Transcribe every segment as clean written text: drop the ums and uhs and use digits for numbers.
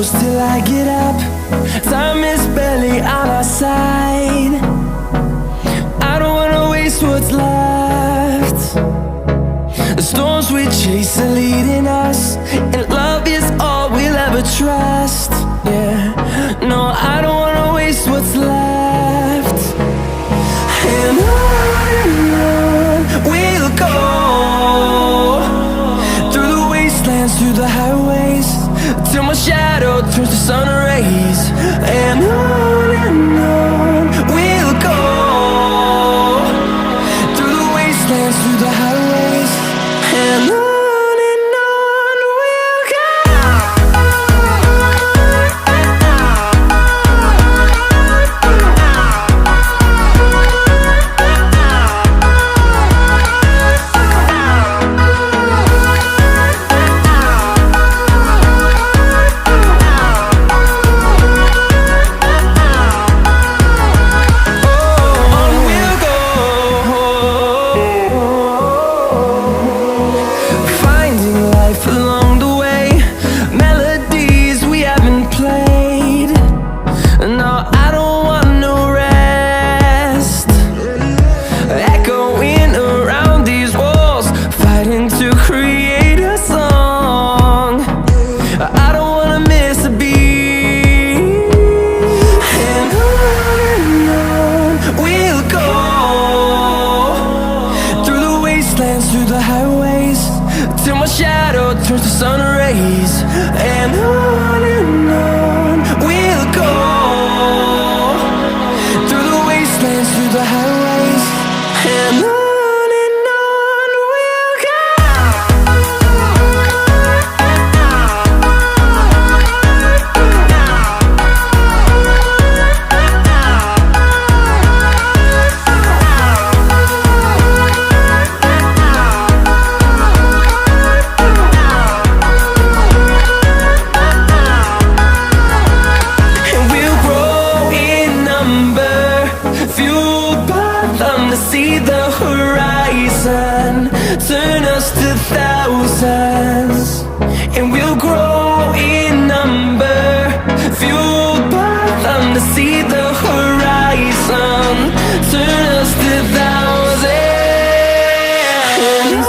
close till I get up. Time is barely on our side. I don't wanna waste what's left. The storms we chase are leading us, and love is all we'll ever trust. Yeah, no, I don't wanna waste what's left. And on we'll go, through the wastelands, through the highways, till my shadow turns to sun rays. And on we'll go, through the wastelands, through the highways, and on we'll go. Through the highways, till my shadow turns to sun rays. And on we'll go, through the wastelands, through the highways, and on we'll go. See the horizon turn us to thousands, and we'll grow in number, fueled by them. To see the horizon turn us to thousands, and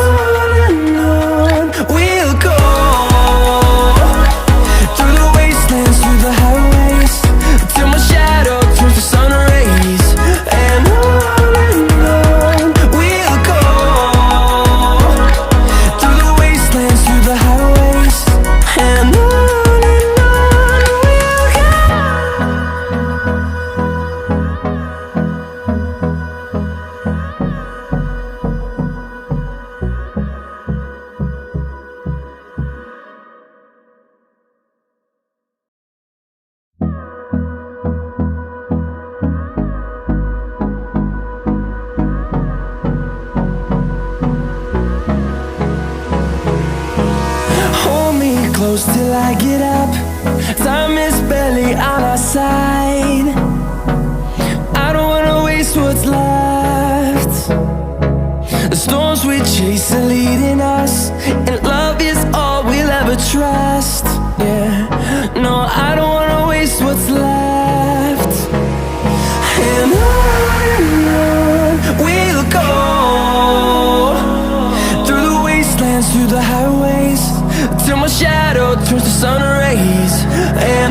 on we'll go, through the wastelands, through the highways, till my shadow turns to sun rays. And close till I get up. Time is barely on our side. I don't wanna waste what's left. The storms we chase are leading us, and love is all we'll ever trust. Yeah, no, I don't wanna waste what's left. And on we'll go, through the wastelands, through the highways, till my shadow turns to sun rays. And